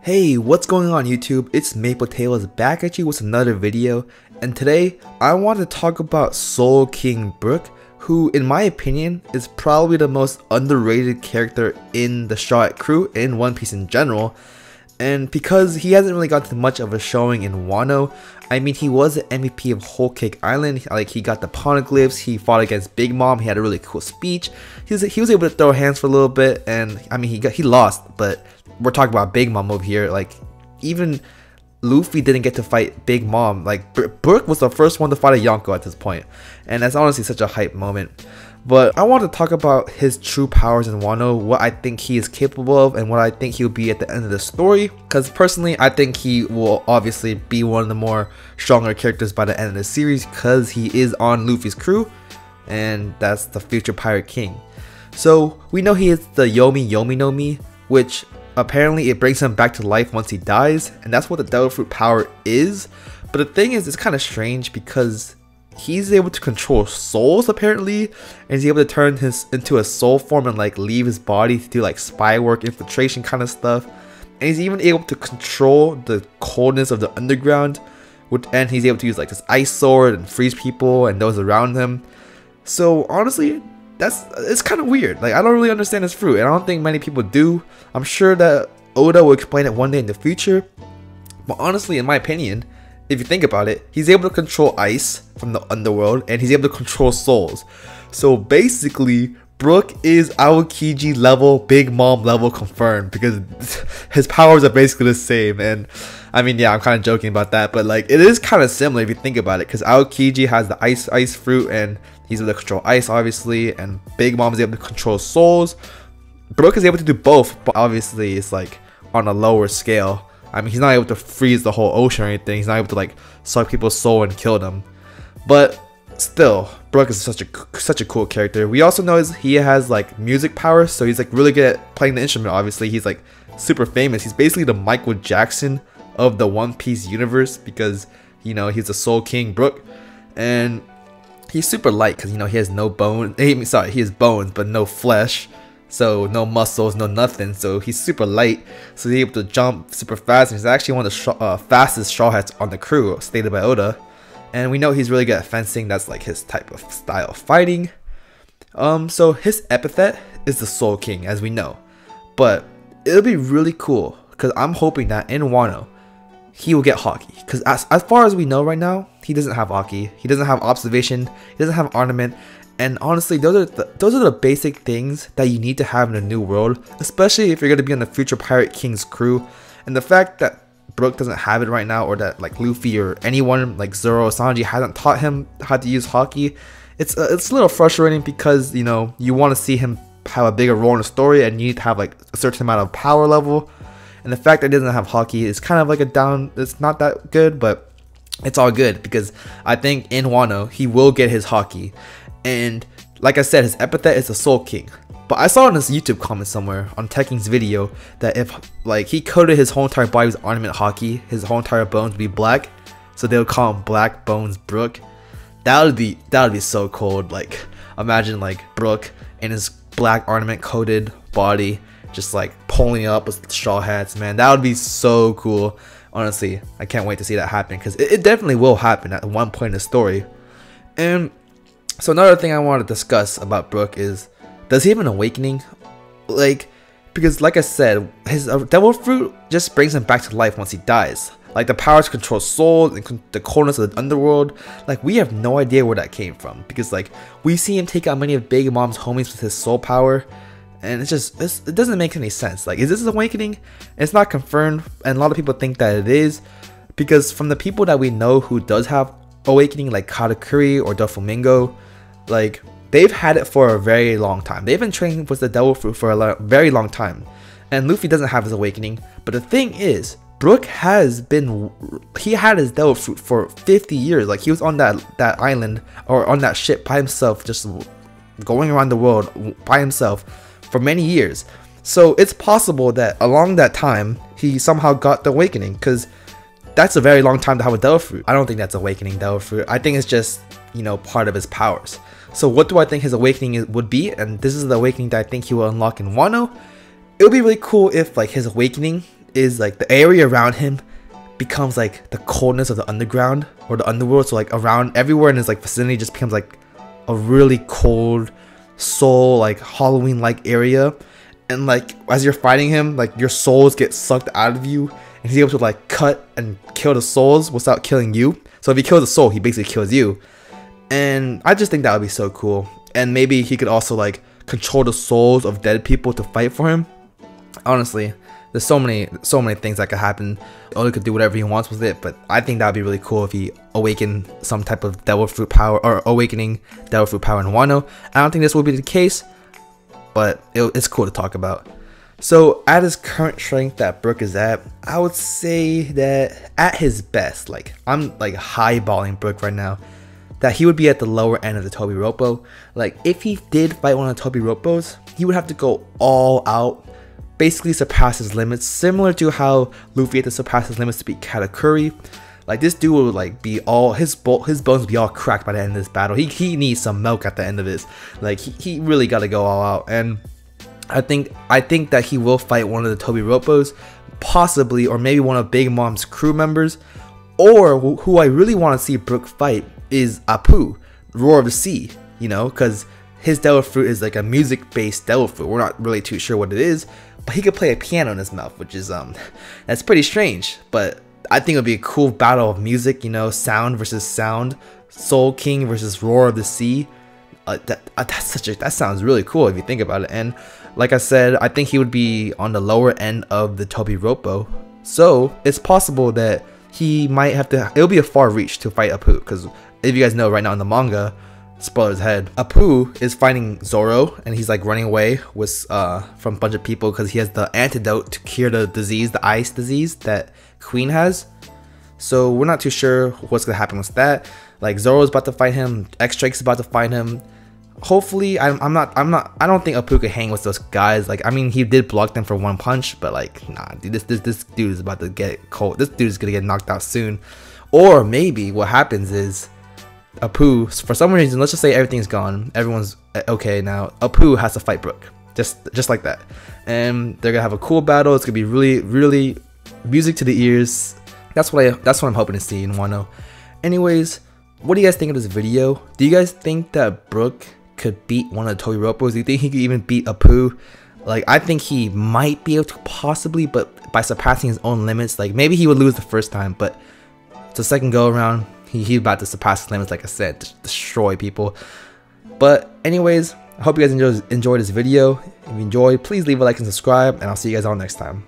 Hey, what's going on YouTube? It's Maple Tails back at you with another video, and today I want to talk about Soul King Brook, who in my opinion is probably the most underrated character in the Straw Hat crew in One Piece in general. And because he hasn't really gotten much of a showing in Wano, I mean, he was the MVP of Whole Cake Island. Like, he got the poneglyphs, he fought against Big Mom, he had a really cool speech. He was able to throw hands for a little bit, and I mean, he lost, but we're talking about Big Mom over here. Like, even Luffy didn't get to fight Big Mom. Like, Brook was the first one to fight a Yonko at this point, and that's honestly such a hype moment. But I want to talk about his true powers in Wano, what I think he is capable of, and what I think he'll be at the end of the story. Because personally, I think he will obviously be one of the more stronger characters by the end of the series, because he is on Luffy's crew, and that's the future Pirate King. So we know he is the Yomi Yomi no Mi, which apparently it brings him back to life once he dies, and that's what the Devil Fruit power is. But the thing is, it's kind of strange because he's able to control souls apparently, and he's able to turn into a soul form and like leave his body to do like spy work, infiltration kind of stuff. And he's even able to control the coldness of the underground, and he's able to use like this ice sword and freeze people and those around him. So honestly, it's kind of weird. Like, I don't really understand this fruit, and I don't think many people do. I'm sure that Oda will explain it one day in the future, but honestly, in my opinion, if you think about it, he's able to control ice from the underworld, and he's able to control souls. So basically, Brook is Aokiji level, Big Mom level confirmed, because his powers are basically the same. And I mean, yeah, I'm kind of joking about that, but like, it is kind of similar if you think about it, because Aokiji has the ice fruit, and he's able to control ice, obviously, and Big Mom is able to control souls. Brook is able to do both, but obviously it's like on a lower scale. I mean, he's not able to freeze the whole ocean or anything. He's not able to like suck people's soul and kill them. But still, Brook is such a cool character. We also know he has like music powers, so he's like really good at playing the instrument. Obviously, he's like super famous. He's basically the Michael Jackson of the One Piece universe, because you know he's the Soul King Brook, and he's super light because you know he has no bone. He has bones but no flesh. So no muscles, no nothing. So he's super light, so he's able to jump super fast, and he's actually one of the fastest Straw Hats on the crew, stated by Oda. And we know he's really good at fencing. That's like his type of style of fighting. So his epithet is the Soul King, as we know. But it'll be really cool, because I'm hoping that in Wano he will get Haki, because as far as we know right now, he doesn't have Haki, he doesn't have observation, he doesn't have ornament. And honestly, those are the basic things that you need to have in a new world, especially if you're going to be on the future Pirate King's crew. And the fact that Brook doesn't have it right now, or that like Luffy or anyone like Zoro or Sanji hasn't taught him how to use Haki, it's a little frustrating, because you know you want to see him have a bigger role in the story, and you need to have like a certain amount of power level. And the fact that he doesn't have Haki is kind of like a down. It's not that good, but it's all good, because I think in Wano he will get his Haki. And like I said, his epithet is the Soul King. But I saw in this YouTube comment somewhere on Tekking's video that if like he coated his whole entire body with ornament Haki, his whole entire bones would be black, so they would call him Black Bones Brook. That would be so cold. Like, imagine like Brook in his black ornament coated body, just like pulling up with straw hats. Man, that would be so cool. Honestly, I can't wait to see that happen, because it definitely will happen at one point in the story. And so another thing I want to discuss about Brook is, does he have an awakening? Like, because like I said, his Devil Fruit just brings him back to life once he dies. Like, the power to control souls and the coldness of the underworld, like, we have no idea where that came from, because like we see him take out many of Big Mom's homies with his soul power, and it doesn't make any sense. Like, is this an awakening? It's not confirmed, and a lot of people think that it is, because from the people that we know who does have awakening, like Katakuri or Doflamingo, like, they've had it for a very long time. They've been training with the Devil Fruit for a very long time, and Luffy doesn't have his awakening. But the thing is, Brook had his Devil Fruit for 50 years. Like, he was on that island, or on that ship by himself, just going around the world by himself for many years. So it's possible that along that time he somehow got the awakening, because that's a very long time to have a Devil Fruit. I don't think that's awakening Devil Fruit. I think it's just, you know, part of his powers. So what do I think his awakening would be? And this is the awakening that I think he will unlock in Wano. It would be really cool if like his awakening is like the area around him becomes like the coldness of the underground or the underworld. So like around everywhere in his like vicinity just becomes like a really cold soul, like Halloween like area. And like as you're fighting him, like your souls get sucked out of you, and he's able to like cut and kill the souls without killing you. So if he kills a soul, he basically kills you. And I just think that would be so cool. And maybe he could also like control the souls of dead people to fight for him. Honestly, there's so many things that could happen. Oda could do whatever he wants with it, but I think that would be really cool if he awakened some type of devil fruit power, or awakening devil fruit power in Wano. I don't think this will be the case, but it's cool to talk about. So at his current strength that Brook is at, I would say that at his best, like I'm like highballing Brook right now, that he would be at the lower end of the Tobiroppo. Like if he did fight one of the Tobiroppos, he would have to go all out, basically surpass his limits, similar to how Luffy had to surpass his limits to beat Katakuri. Like this dude would like be all his bones would be all cracked by the end of this battle. He needs some milk at the end of this. Like he really got to go all out. And I think that he will fight one of the Tobiroppos, possibly, or maybe one of Big Mom's crew members. Or who I really want to see Brook fight is Apu, Roar of the Sea. You know, because his devil fruit is like a music-based devil fruit. We're not really too sure what it is, but he could play a piano in his mouth, which is that's pretty strange. But I think it would be a cool battle of music. You know, sound versus sound, Soul King versus Roar of the Sea. That sounds really cool if you think about it. And like I said, I think he would be on the lower end of the Tobiroppo, so it's possible that he might have to. It'll be a far reach to fight Apu, because if you guys know, right now in the manga, spoilers ahead, Apu is fighting Zoro, and he's like running away with from a bunch of people because he has the antidote to cure the disease, the ice disease that Queen has. So we're not too sure what's gonna happen with that. Like Zoro's about to fight him, X-Drake's about to fight him. Hopefully, I don't think Apu could hang with those guys. Like, I mean, he did block them for one punch, but like, nah, dude, this dude is about to get cold. This dude is gonna get knocked out soon. Or maybe what happens is Apu, for some reason, let's just say everything's gone, everyone's okay now. Apu has to fight Brook, just like that, and they're gonna have a cool battle. It's gonna be really music to the ears. That's what I'm hoping to see in Wano. Anyways, what do you guys think of this video? Do you guys think that Brook could beat one of the Tobiroppos? Do you think he could even beat Apu? Like, I think he might be able to possibly, but by surpassing his own limits. Like, maybe he would lose the first time, but it's a second go around. He's about to surpass his limits, like I said, to destroy people. But anyways, I hope you guys enjoyed this video. If you enjoyed, please leave a like and subscribe, and I'll see you guys all next time.